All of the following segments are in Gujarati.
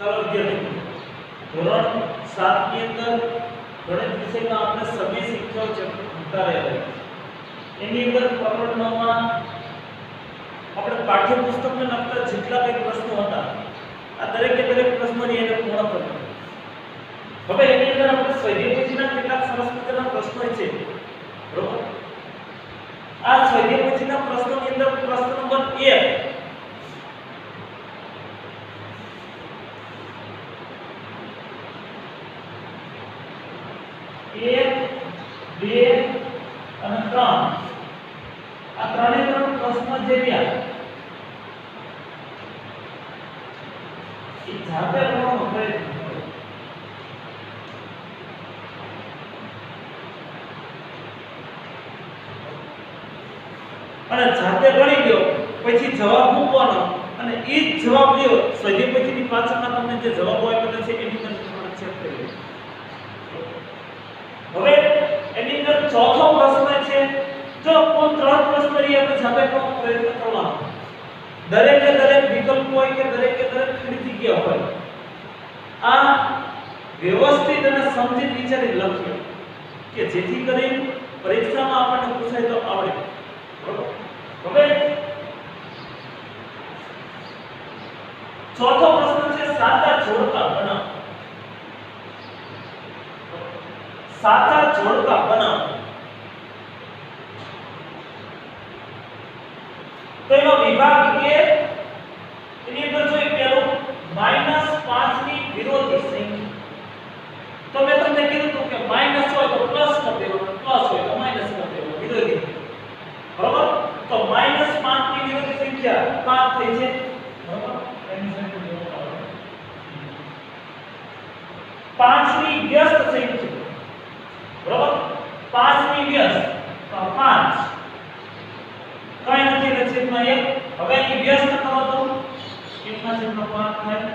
ચાલો વિદ્યાર્થી ધોરણ 7 ની અંદર ગણિત વિષયમાં આપણે સમી સંખ્યાઓ ભણતા રહ્યા એની અંદર પ્રકરણ 9 માં આપણે પાઠ્યપુસ્તકને લગતા જેટલા કંઈ પ્રશ્નો હતા આ દરેકે દરેક પ્રશ્નોની એને પૂર્ણ કર્યો. હવે એની અંદર આપણે સ્વાધ્યાય પછીના કેટલાક સરસ મજાના પ્રશ્નો છે બરોબર. આ સ્વાધ્યાય પછીના પ્રશ્નોની અંદર પ્રશ્ન નંબર 1 1 2 અને 3 આ ત્રણે ત્રણ પ્રશ્નો જે રહ્યા એ જાતે ગણવાનો પ્રયત્ન કરો. અને જાતે ગણી લો પછી જવાબ મૂકવાનો અને એ જ જવાબ લ્યો સ્વાધ્યાય પછીની પાછળના તમને જે જવાબો આપેલા છે એની અંદર તમારે ચેક કરી લો. હવે એની અંદર ચોથો પ્રશ્ન છે જો કુલ 3 પ્રશ્ન રહી આપણે જાતે ગણવાનો પ્રયત્ન કરવાનો. દરેકે દરેક વિકલ્પ હોય કે દરેકે દરેક ખાલી જગ્યા હોય આ વ્યવસ્થિત અને સમજી વિચારી લખીએ કે જેથી કરીને પરીક્ષામાં આપણને પૂછાય તો આવડે. હવે ચોથો પ્રશ્ન છે સાચા જોડકા બનાવો. સાચા જોડકા બનાવો તો એનો વિભાગ એ એની અંદર જોઈએ પેલું -5 ની વિરોધી સંખ્યા. તો મેં તમને કીધું હતું કે માઈનસ હોય તો પ્લસ કરી દેવાનું, પ્લસ હોય તો માઈનસ કરી દેવાનું, વિરોધી. બરોબર? તો -5 ની વિરોધી સંખ્યા 5 થઈ છે. બરોબર? 5 ની વ્યસ્ત સંખ્યા. બરોબર? 5 ની વ્યસ્ત તો 5 કઈ નથી એટલે છેદમાં 1. હવે એની વ્યસ્ત કરો તો 1/5 થાય.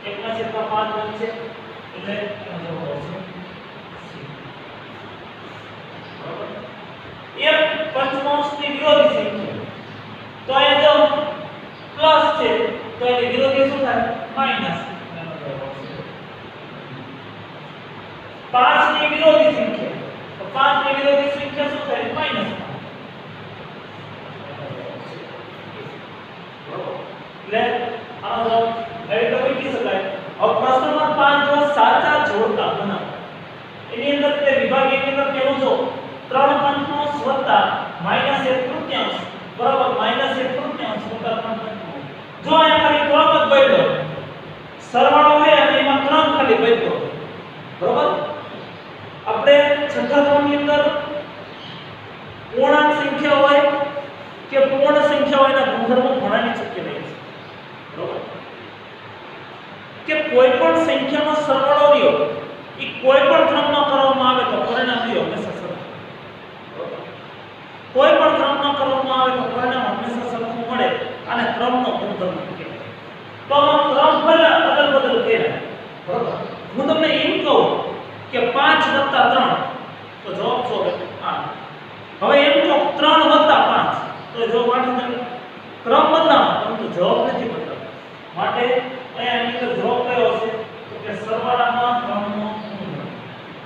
1/5 બનશે એટલે એનો જવાબ આવશે બરોબર. 1/5 ની વિરોધી સંખ્યા તો એ જો પ્લસ છે તો એની વિરોધી શું થાય માઈનસ. એનો જવાબ આવશે 5 ની વિરોધી સંખ્યા તો 5 ની વિરોધી સંખ્યા શું થાય માઈનસ. એટલે આનો જવાબ એટલે લખી શકાય. હવે પ્રશ્ન નંબર 5 જો સાચા જોડકા બનાવો એની અંદર તે વિભાગ એની અંદર કેવું જો 3/5 વત્તા -1/3 બરાબર -1/3 વત્તા 3/5. જો અહીંયા ખાલી ક્રમ જ બદલો સરવાળો હોય અને એમાં ક્રમ ખાલી બદલો બરાબર. આપણે છઠ્ઠા ધોરણની અંદર પૂર્ણાંક સંખ્યા હોય કે પૂર્ણ સંખ્યા હોય એના ગુણધર્મો ભણાવી ચૂકી રહી છે બરાબર. કે કોઈ પણ સંખ્યાનો સરવાળો રહ્યો એ કોઈ પણ ક્રમમાં કરવામાં આવે તો પરિણામ રહ્યો હંમેશા સરખું. કોઈ પણ ક્રમમાં કરવામાં આવે તો પરિણામ હંમેશા સરખું મળે અને ક્રમનો ગુણધર્મ કહેવાય. તો આ ક્રમ ભલે અદલ-બદલ કહેવાય બરાબર. હું તમને એમ કહું કે 5 + 3 તો જવાબ શું આવે 8. હવે એમ કહો 3 + 5 તો જવાબ 8 થાય. ક્રમ બદલાવો પરંતુ જવાબ નથી બદલાતો. માટે અહીંયા એની અંદર જવાબ કયો હશે તો કે સરવાળામાં ક્રમનો ગુણધર્મ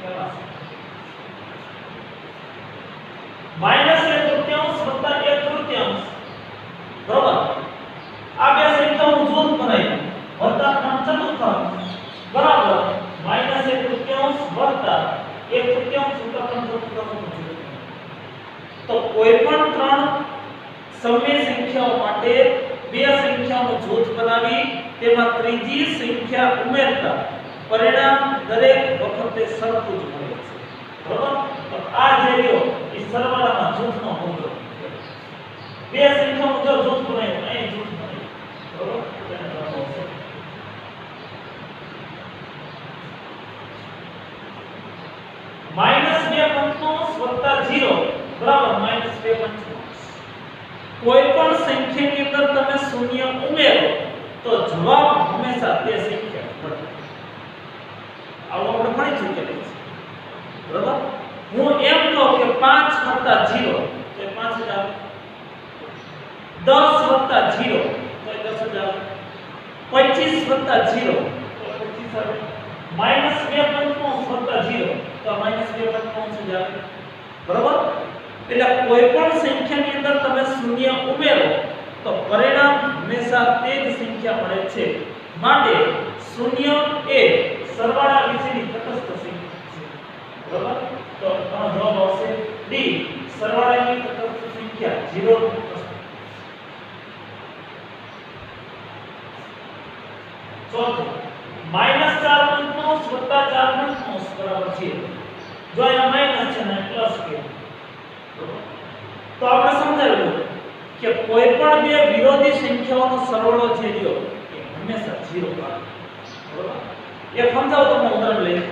કહેવાશે. -1/3 + 1/3 બરાબર. આ બે સંખ્યાઓનું જૂથ બનાવ્યું વત્તા 3/4 બરાબર -1/3 વત્તા 1/3 તો કોઈ પણ 3 સમય સંખ્યાઓ માટે બે સંખ્યાઓનું જૂથ બનાવી તેમાં ત્રીજી સંખ્યા ઉમેરતા પરિણામ દરેક વખતે સરખું જ મળે છે બરાબર. તો આ જે રહ્યો એ સરવાળામાં જૂથનો ગુણધર્મ છે. બે સંખ્યાઓનું જો જૂથ બનાવ્યું અહીં જૂથ બનાવ્યું બરાબર. તેને જવાબ આવશે -2/5 બરાબર -2/5. કોઈ પણ સંખ્યાની અંદર તમે શૂન્ય ઉમેરો તો જવાબ હંમેશા તે સંખ્યા મળે. આવું આપણે ભણી ચૂકેલા છે બરાબર. હું એમ કહું કે 5 + 0 તો 5000 10 + 0 તો 10000 25 વત્તા 0 તો 25 આવે માઈનસ 2 પંચમાંશ વત્તા 0 તો માઈનસ 2 પંચમાંશ જ આવે બરાબર એટલે કોઈ પણ સંખ્યાની અંદર તમે શૂન્ય ઉમેરો તો પરિણામ હંમેશા તે જ સંખ્યા મળે છે માટે શૂન્ય એ સરવાળા વિશેની તટસ્થ સંખ્યા છે બરાબર તો આનો જવાબ આવશે ડી સરવાળાની તટસ્થ સંખ્યા 0 ચોથું માઈનસ 4 પંચમાંશ વત્તા 4 પંચમાંશ બરાબર છે જો અહીંયા માઈનસ છે ને પ્લસ કે તો આપણે સમજાવ્યું કે કોઈ પણ બે વિરોધી સંખ્યાઓનો સરવાળો છે જો એ હંમેશા 0 આવે બરાબર એ સમજાવો તમને ઉદાહરણ લઈએ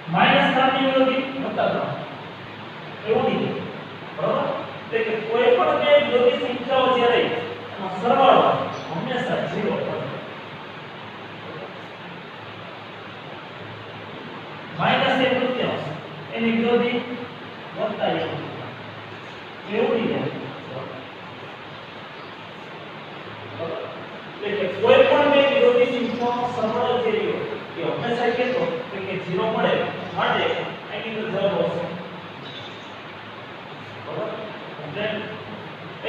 -3 ની વિરોધી વત્તા 3 એવું નહીં બરાબર એટલે કે કોઈ પણ બે વિરોધી સંખ્યાઓ જે રહી એનો સરવાળો હંમેશા 0 પડે -1 તૃતીયાંશ એની વિરોધી વત્તા 1 એવું નહીં એટલે કે કોઈ પણ બે વિરોધી સંખ્યાઓનો સરવાળો જે રહ્યો એ હંમેશા કેટલો તો કે 0 મળે માટે એની અંદર જવાબ આવશે બરાબર એટલે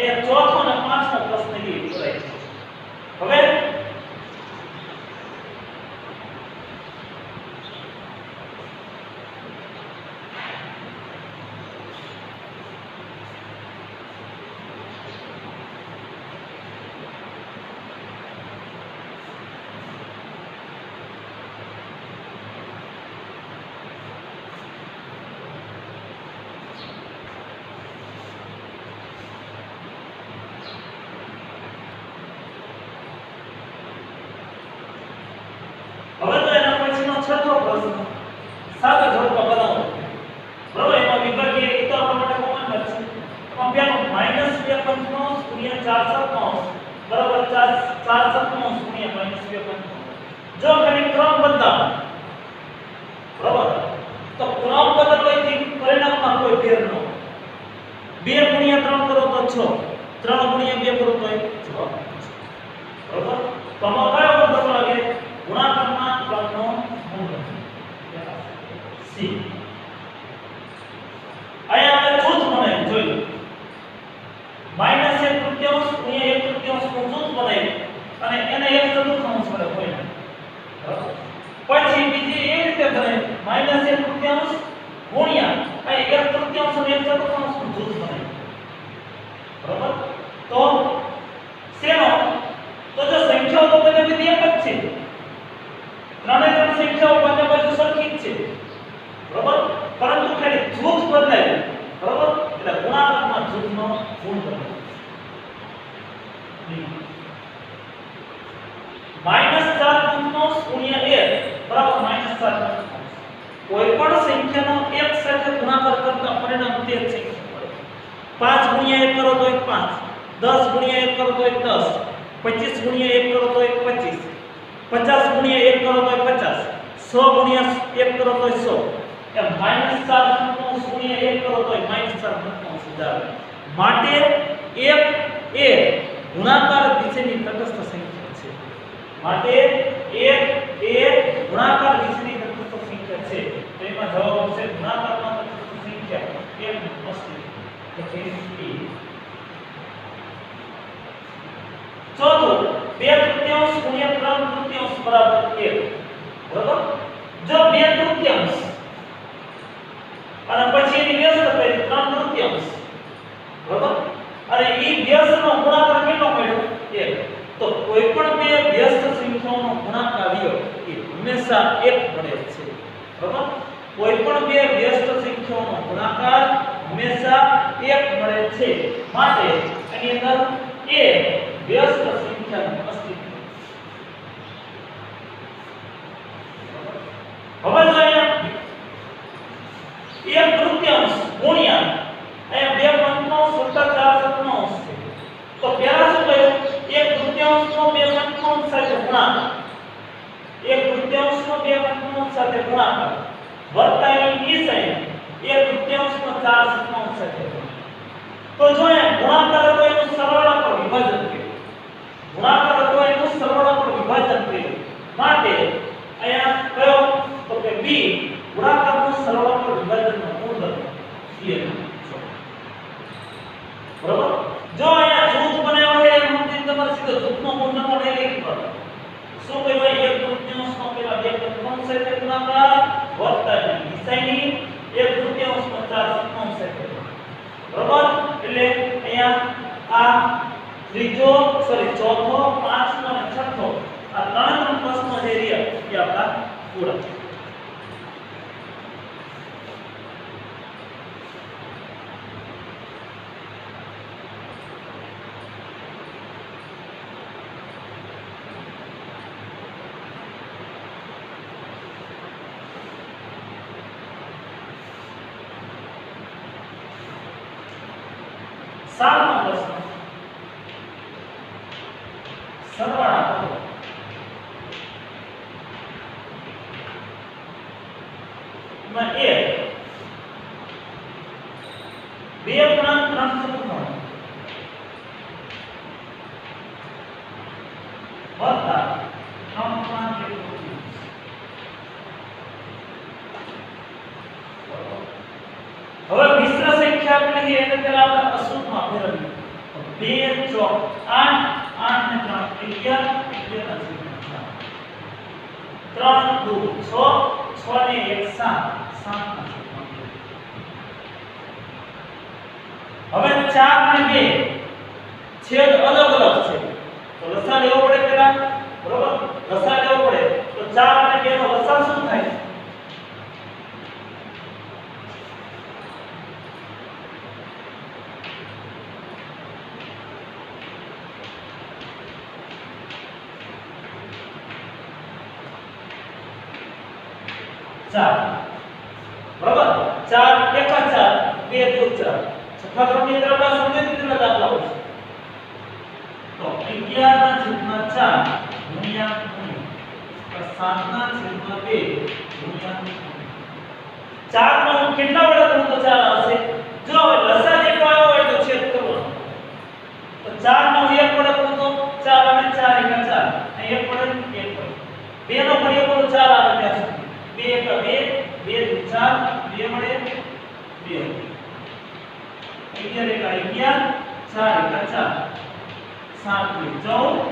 એ ચોથો અને પાંચમો પ્રશ્ન એ પૂરાય છે હવે હવે તો એના પછીનો છઠ્ઠો પ્રશ્ન સાદા જવાબ બનાવો બરાબર એમાં વિભાગીય એ તો આપણા માટે કોમન જ છે એમાં પેલો -2 પંચમાંશ ગુણ્યા 4 સપ્તમાંશ બરાબર 4 સપ્તમાંશ ગુણ્યા -2 પંચમાંશ જો ખાલી ક્રમ બદલાવો બરાબર તો ક્રમ બદલવાથી પરિણામમાં કોઈ ફેર ન હોય 2 ગુણ્યા 3 કરો તો 6 3 ગુણ્યા 2 કરો તો 6 બરાબર તો આમાં કયો બદલવો લાગે ગુણાકારમાં ક્રમનો મૂળ સી અહીંયા આપણે જૂથ બનાવ્યું જોયું -1 તૃતીયાંશ ગુણ્યા 1 તૃતીયાંશ નું જૂથ બનાવ્યું અને એને 1 ચતુર્થાંશ વડે ભાગ્યા પછી બીજી એ રીતે બને -1 તૃતીયાંશ ગુણ્યા અહીં 1 તૃતીયાંશ અને 1 ચતુર્થાંશ નું જૂથ બનાવ્યું બરાબર તો શેનો તો જો સંખ્યાઓ તો બધી બધી એક જ છે ત્રણે સંખ્યાઓ બંને બાજુ સરખી જ છે બરાબર પરંતુ ખાલી જૂથ બદલાય બરાબર એટલે ગુણાકારમાં જૂથનો ગુણ બદલાય -4 પંચમાંશ ગુણ્યા 1 બરાબર -4 પંચમાંશ કોઈ પણ સંખ્યાનો એક સાથે ગુણાકાર કરતા પરિણામ તે જ સંખ્યા મળે 5 ગુણ્યા 1 કરો તો 5 10 ગુણ્યા 1 કરો તો 10 25 ગુણ્યા 1 કરો તો 25 50 ગુણ્યા 1 કરો તો 50 100 ગુણ્યા 1 કરો તો 100 એમ -4 પંચમાંશ ગુણ્યા 1 કરો તો -4 પંચમાંશ આવે માટે 1 એ ગુણાકાર વિશેની તટસ્થ સંખ્યા છે માટે 1 એ ગુણાકાર વિશેની તટસ્થ સંખ્યા છે તો એમાં જવાબ આવશે ગુણાકારમાં તટસ્થ સંખ્યા m અસ્તિ એટલે કે ચોથું 2 તૃતીયાંશ ગુણ્યા 3 તૃતીયાંશ બરાબર 1 બરાબર જો 2 તૃતીયાંશ અને પછી એની વ્યસ્ત કરી 3 તૃતીયાંશ બરાબર અને ઈ વ્યસ્તનો ગુણાકાર કેટલો મળ્યો 1 તો કોઈ પણ બે વ્યસ્ત સંખ્યાઓનો ગુણાકાર લ્યો એ હંમેશા 1 મળે છે બરાબર કોઈ પણ બે વ્યસ્ત સંખ્યાઓનો ગુણાકાર હંમેશા 1 મળે છે માટે એની અંદર એ વ્યસ્ત સંખ્યાનું અસ્તિત્વ હવે જો અહીંયા 1 તૃતીયાંશ ગુણ્યા અહીંયા 2 પંચમાંશ વત્તા 4 સપ્તમાંશ તો પહેલા શું કહ્યું 1 તૃતીયાંશનો 2 પંચમાંશ સાથે ગુણાકાર 1 તૃતીયાંશનો 2 પંચમાંશ સાથે ગુણાકાર વત્તા એની ઈ સાઈન 1/3 નો 4/7 સાથે. તો જો એ ગુણાકાર હતો એનું સરવાળા પર વિભાજન કર્યું. ગુણાકાર હતો એનું સરવાળા પર વિભાજન કર્યું. માટે અહીંયા કયો તો કે b ગુણાકારનું સરવાળા પર વિભાજનનો ગુણધર્મ c. બરાબર. જો અહીંયા જૂથ બનાવ્યો છે એમ સમજી તમારે સીધો જૂથનો ગુણધર્મ લઈ લેવાનો. શું કહેવાય 1/3 નો પેલા 2/3 સાથે ગુણાકાર વત્તા નિશાની 1/3 નો 4/7 સાથે. બરાબર. એટલે અહીંયા આ ત્રીજો ચોથો પાંચમો અને છઠ્ઠો આ ત્રણ પ્રશ્નો જે રહ્યા એ આપણા પૂરા. સાતમો પ્રશ્ન સરવાળા કરો. માં 1 2.3 વત્તા 3.1. હવે મિશ્ર સંખ્યા આપેલી છે એને પહેલા આપણે અશુદ્ધમાં ફેરવીએ. 2 ચોક 8 8 ને 3 11 3 2 6 6 ને 1 7 7 ના હવે 4 ને 2 છેદ અલગ અલગ છે તો લસા લેવો પડે પેલા. બરોબર. લસા લેવો પડે તો 4 અને 2 નો લસા શું થાય? બરાબર. 4 એકા 4 2 દુ 4. છઠ્ઠા ક્રમની અંદર આપણે સમજી દીધેલા દાખલા હોય તો 11/4 ગુણ્યા 7/2 ગુણ્યા 4 નો કેટલા વડે ગુણો તો 4 આવશે. જો હવે લસા જેટલો આવ્યો હોય તો છેદ કરવાનો. તો 4 નો 1 વડે ગુણો તો 4 અને 4 એકા 4 અને 1 વડે 1 વડે 2 નો ફરી ગુણો 4 આવે ત્યાં સુધી 2 એકા 2 2 દુ 4 2 વડે 2 11 એકા 11 4 એકા 4 7 દુ 14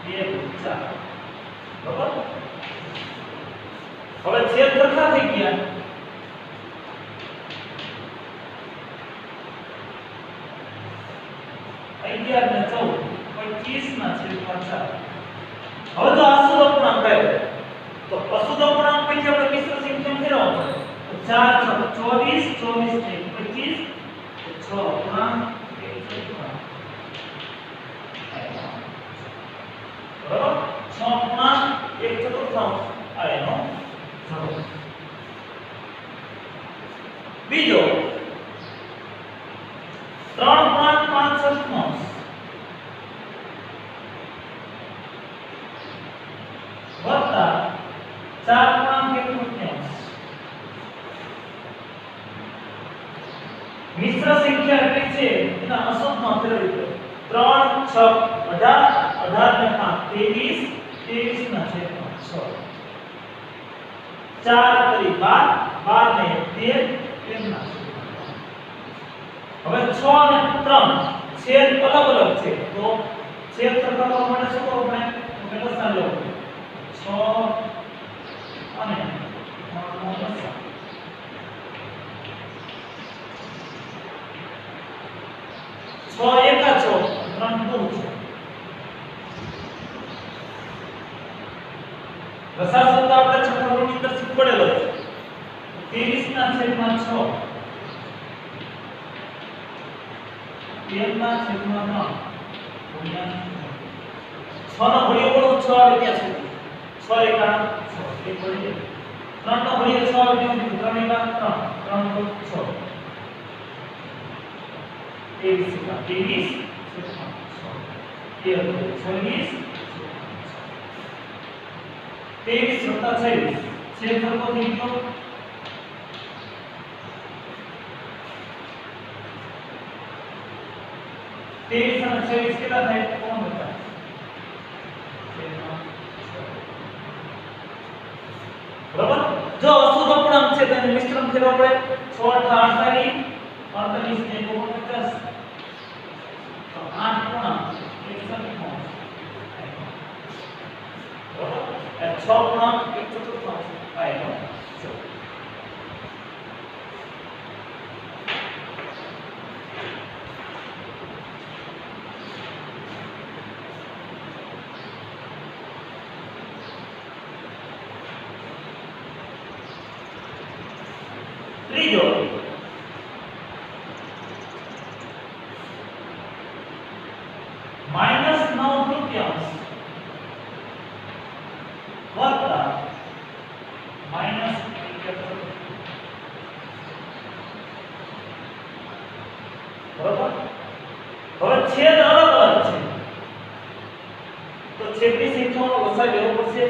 2 દુ 4. બરાબર. હવે છેદ સરખા થઈ ગયા. અગિયાર ને 14 25 ના છેદમાં 4. હવે તો અશુદ્ધ અપૂર્ણાંક આવ્યો તો અશુદ્ધ અપૂર્ણાંક પછી આપણે મિશ્ર સંખ્યા ફેરવવા પડે. તો 4 6 24 24 ને 25 6 અપૂર્ણાંક 1 બરાબર. 6 અપૂર્ણાંક 1/4 આ એનો જવાબ. બીજો 3.5 વત્તા 4.1 મિશ્ર સંખ્યા કેટલી છે એના અશુદ્ધમાં ફેરવી દો. 3 6 18 18 ને 5 23 ના છેદમાં 6 4 કરી 12 ને 13 ના હવે 6 અને 3 છેદ અલગ અલગ છે તો છેદ સરખાવવા માટે શું કરવું પડે? તો લસા લેવો પડે. 6 અને 3 નો લસા. એકા 6 3 દુ 6. લસા શબ્દ આપણે છઠ્ઠા વર્ગની અંદર શીખવાડેલો છે. 23 ના છેદમાં 6 13 ના છેદમાં 3 ગુણ્યા 6 નો ઘડિયો બોલો 6 આવે ત્યાં સુધી 6 એકા 6 એક ઘડિયો 3 નો ઘડિયો 6 આવે ત્યાં સુધી 3 એકા 3 3 દુ 6 23 का 23 26 23 26 छेद सरखो થઈ ગયો 23 અને 26 કેટલા થાય? કોણ બતાવે? બરાબર. જો અશુદ્ધ અપૂર્ણાંક છે તેને મિશ્રણ કરવા પડે. 6 48 48 ને 49 તો 8 પૂર્ણાંક 1/4. બરાબર. 6 પૂર્ણાંક 1/4 આયનો. ત્રીજો -9 તૃતીયાંશ વત્તા -1/4. બરાબર. હવે છેદ અલગ અલગ છે તો છેદની સંખ્યાનો લસા લેવો પડશે.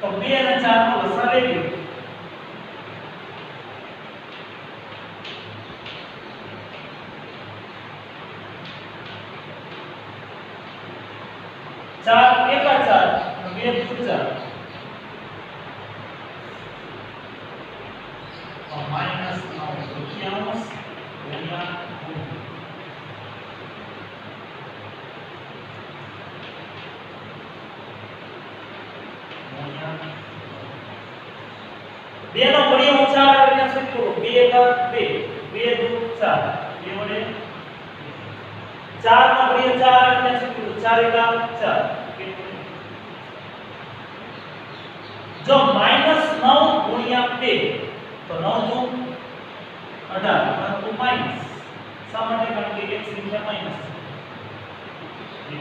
તો 2 અને 4 નો લસા લેવી. 4 એકા 4 2 દુ 4 તો -9 તૃતીયાંશ ગુણ્યા 2 નો ઘડિયો 4 એટલે શું કરું? 2 એકા 2 2 દુ 4 2 વડે 4 નો ઘડિયો 4 એટલે શું કરું? 4 એકા 4. જો -9 ગુણ્યા 2 તો 9 દુ 18 પરંતુ માઈનસ. શા માટે? કારણ કે એક સંખ્યા માઈનસ છે.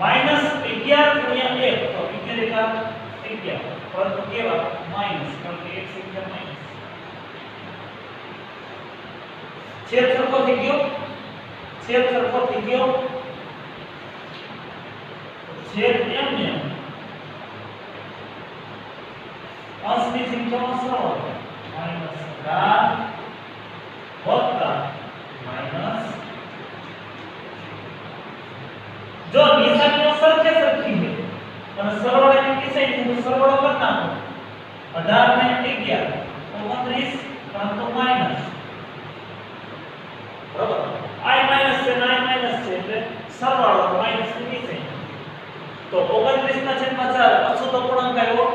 -11 ગુણ્યા 1 તો 11 એકા 11 પરંતુ કેવા? માઈનસ, કારણ કે એક સંખ્યા માઈનસ. છેદ સરખો થઈ ગયો. છેદ સરખો થઈ ગયો. છેદ એમને અંશની સંખ્યાનો સરવાળો -18 વત્તા માઈનસ. જો નિશાનીઓ સરખે સરખી છે અને સરવાળાની નિશાની સરવાળો કરતા હો 18 ને 11 29 પરંતુ માઈનસ. બરાબર. i માઈનસ છે ને i માઈનસ છે એટલે સરવાળો માઈનસ ની નિશાની. તો 29 ના છેદમાં 4 અશુદ્ધ અપૂર્ણાંક આવ્યો.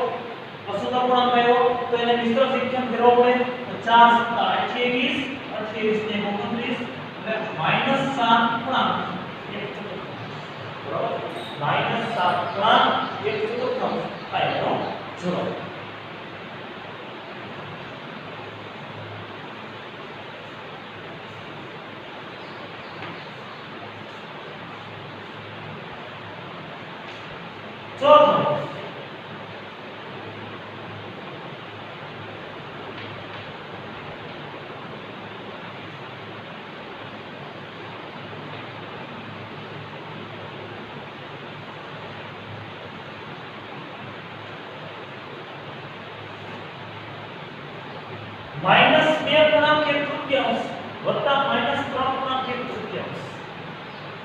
અશુદ્ધ અપૂર્ણાંક આવ્યો તો એને મિશ્ર સંખ્યામાં ફેરવવો પડે. તો 4 + 28 28 ને 29 એટલે -7 પૂર્ણાંક 1/4. બરાબર. -7 પૂર્ણાંક 1/4 આયનો જવાબ. ચોથો -2 પૂર્ણાંક 1/4 વત્તા -3 પૂર્ણાંક 1/4.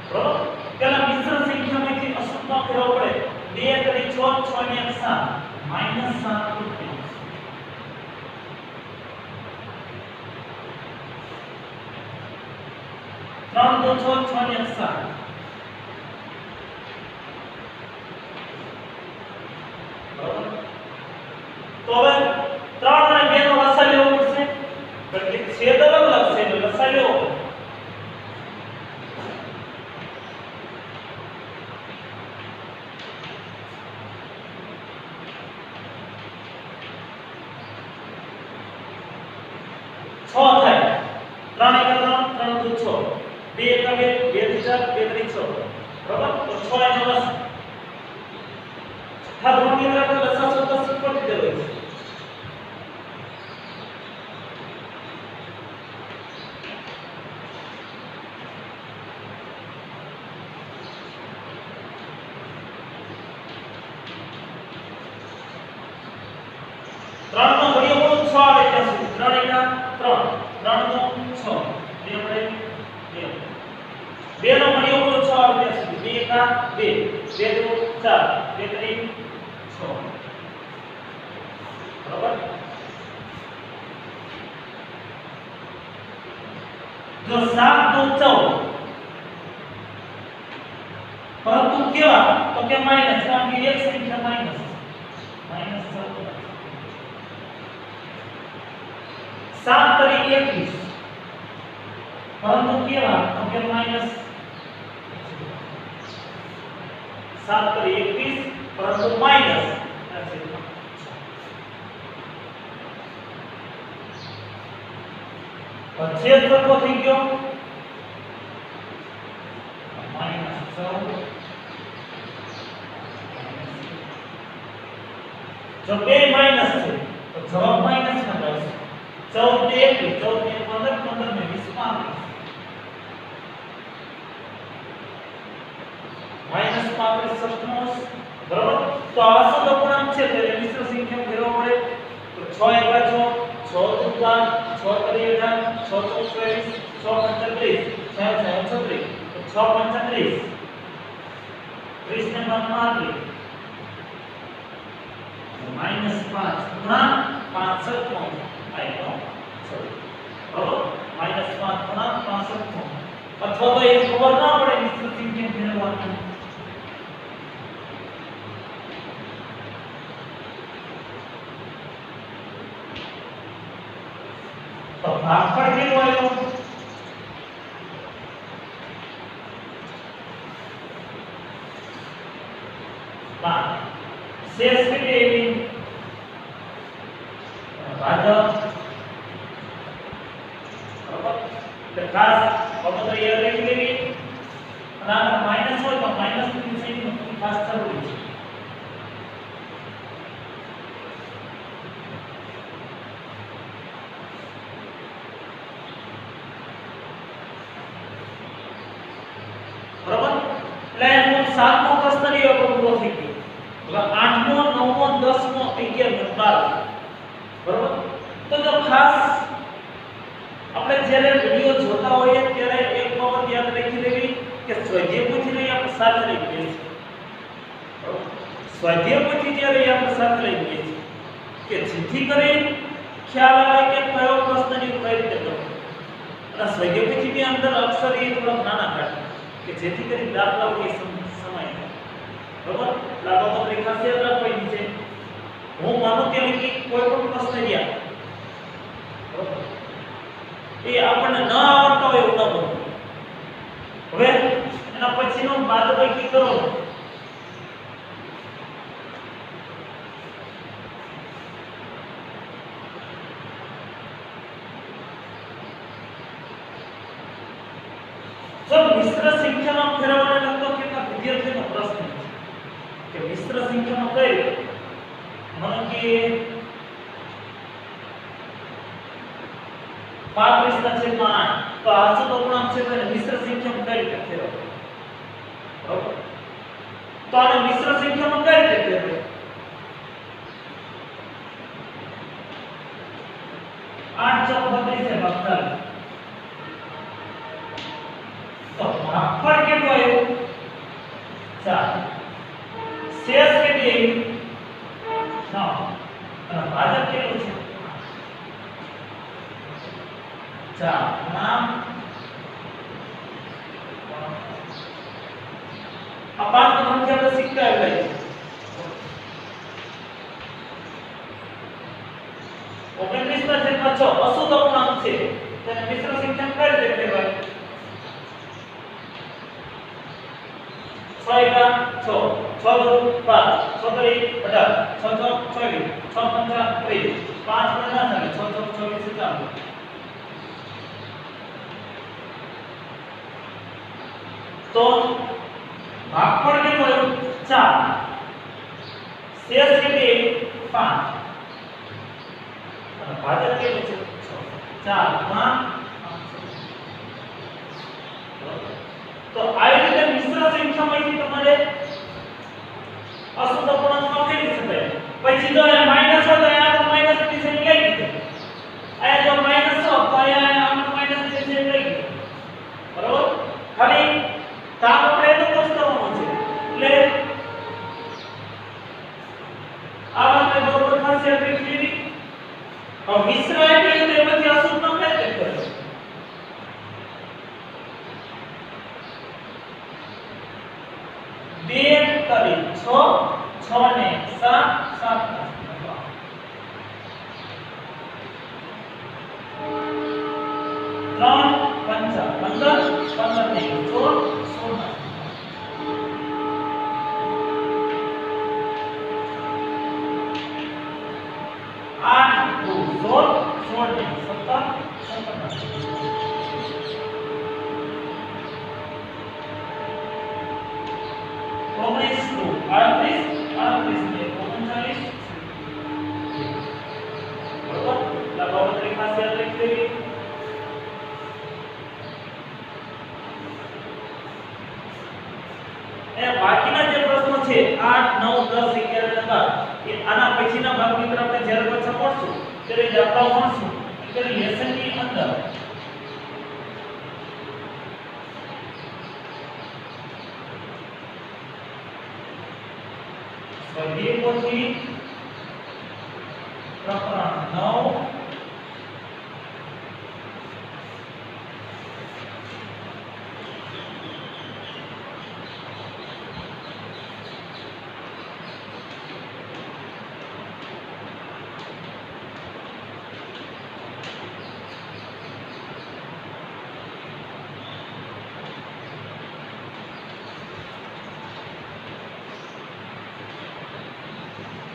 બરાબર. પેલા મિશ્ર સંખ્યામાંથી અશુદ્ધમાં ફેરવવો પડે. 2 તરી 6 6 ને 7 -7/4. ત્રણ દુ 6 6 ને 7 બરાબર. તો હવે 3 અને 2 નો લસા લેવો પડશે. એટલે છેદ અલગ અલગ છે એટલે લસા લેવો પડે. થાય 3 એકા 3 3 દુ 6 2 એકા 2 2 દુ 4 2 તરી 6. બરાબર. તો 6 એનો લસા છઠ્ઠા ધોરણની અંદર આપણે લસા શોધતા શીખવાડી દેવો છે. ત્રણ નો ઘડિયો 6 આવે ત્યાં સુધી 3 એકા 3 3 નો 6 2 વડે એમ બે નો મળ્યો પૂરો 6 આવે ત્યાં સુધી 2 એકા 2 2 દુ 4 2 ત્રણ 6 બરાબર જો 7 દુ 14 પરંતુ કેવા તો કે માઈનસ કારણ કે એક સંખ્યા માઈનસ માઈનસ 7 તરી 21 પરંતુ કેવા તો કે માઈનસ 7 તરી 21 પરંતુ માઈનસ છેદ સરખો થઈ ગયો માઈનસ 14 જો બે માઈનસ છે તો જવાબ માઈનસ માં આવશે 14 ને 21 14 ને 15 15 ને 20 માઈનસ 35 સપ્તમોસ બરાબર તો આ શું અપૂર્ણાંક છે એટલે મિશ્ર સંખ્યા ફેરવવા પડે તો 6 એકા 6 6 દુ 12 6 તરી 18 6 ચોક 24 6 35 6 6 36 તો 6 35 30 ને 5 માઈનસ 5 ગુણા 65 આઈનો બરાબર માઈનસ 5 ગુણા 65 અથવા તો એ ખબર ના પડે મિશ્ર સંખ્યા ફેરવવાની તો ભાગફળ કેટલો આવ્યો 5 શેષ કેટલી આવી ભાજક બરાબર એટલે ખાસ બાબતો યાદ રાખી લેવી અને આ માઈનસ હોય તો માઈનસ ની નિશાની ખાસ જરૂરી છે બરાબર એટલે એનો 7મો પ્રશ્ન એ પૂરો થઈ ગયો હવે 8મો 9મો 10મો 11મો 12 બરાબર તો જો ખાસ આપણે જ્યારે વિડિયો જોતા હોઈએ ત્યારે એક બાબત યાદ રાખી લેવી કે સ્વાધ્યાય પોથી લઈ આપણે સાથે લઈ ગઈએ છીએ સ્વાધ્યાય પોથી જ્યારે આપણે સાથે લઈ ગઈએ છીએ કે જેથી કરી ખ્યાલ આવે કે કયો પ્રશ્નની કઈ રીતે કરવો અને સ્વાધ્યાય પોથીની અંદર અક્ષર એ થોડા નાના કાઢે કે જેથી કરી દાખલાઓ એ સમય બરાબર લાગો તો ખાસિયત રાખવાની છે હું માનું કે કોઈ પણ પ્રશ્ન રહ્યા એ આપણને ન આવડતો હોય એવું ન બને હવે એના પછીનો બાદબાકી કરો જો મિશ્ર સંખ્યામાં ફેરવવાને લગતો કેટલા વિદ્યાર્થીનો પ્રશ્ન છે કે મિશ્ર સંખ્યામાં કઈ માનો કે 35 ના છેદમાં 8 તો આ શું અપૂર્ણાંક છે તો મિશ્ર સંખ્યામાં કઈ રીતે ફેરવવું બરાબર તો આને મિશ્ર સંખ્યામાં કઈ રીતે ફેરવવું 8 ચોક 32 છે ભાગફળ તો ભાગફળ કેટલું આવ્યું 4 શેષ કેટલી આવી 9 અને ભાજક કેટલું છે 4 નામ આ પાંચ નો સંખ્યા આપણે શીખતા આવ્યા છે 29 ના છેદમાં 6 અશુદ્ધ અપૂર્ણાંક છે તેને મિશ્ર સંખ્યા કઈ રીતે કહેવાય 6 એકા 6 6 દુ 12 6 તરી 18 6 ચોક 24 6 પંચા 30 5 ના થાય 6 ચોક 24 ચાલો તો ભાગફળ કેટલું આવ્યું 4 શેષ કેટલી 5 અને ભાજક કેટલું છે 4 માં તો આવી રીતે મિશ્ર સંખ્યામાંથી તમારે અશુદ્ધ અપૂર્ણાંકમાં ફેરવી શકાય પછી જો એ માઈનસ હોય તો અહીંયા તો માઈનસ ની નિશાની લઈ દીધી અહીંયા જો માઈનસ હોય તો અહીંયા આમ માઈનસ ની નિશાની લઈ દીધી બરાબર કરી 6 6 ને 7 7 3 પંચા 15 15 ને 16 16 8 2 16 16 ને 17 19 2 38 38 ને 39 બરોબર લગાવવાની ખાસ યાદ રાખી દેવી એ બાકીના જે પ્રશ્નો છે 8 9 10 11 નંબર એ આના પછીના ભાગ મિત્ર આપણે જ્યારે પાછા પડશું ત્યારે જ આપણે ભણશું એટલે લેસનની અંદર સ્વાધ્યાય પછી પ્રકરણ 9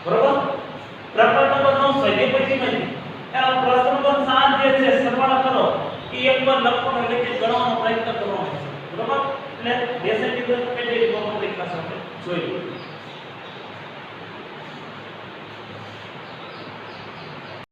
બરોબર પ્રકરણ નંબર 9 સ્વાધ્યાય પછી નથી એનો પ્રશ્ન નંબર 7 જે છે સરવાળા કરો એ એક પર લખવાનો એટલે કે ગણવાનો પ્રયત્ન કરવાનો છે બરોબર એટલે લેસન ની અંદર પેલી વખત એક પાસ આપણે જોઈ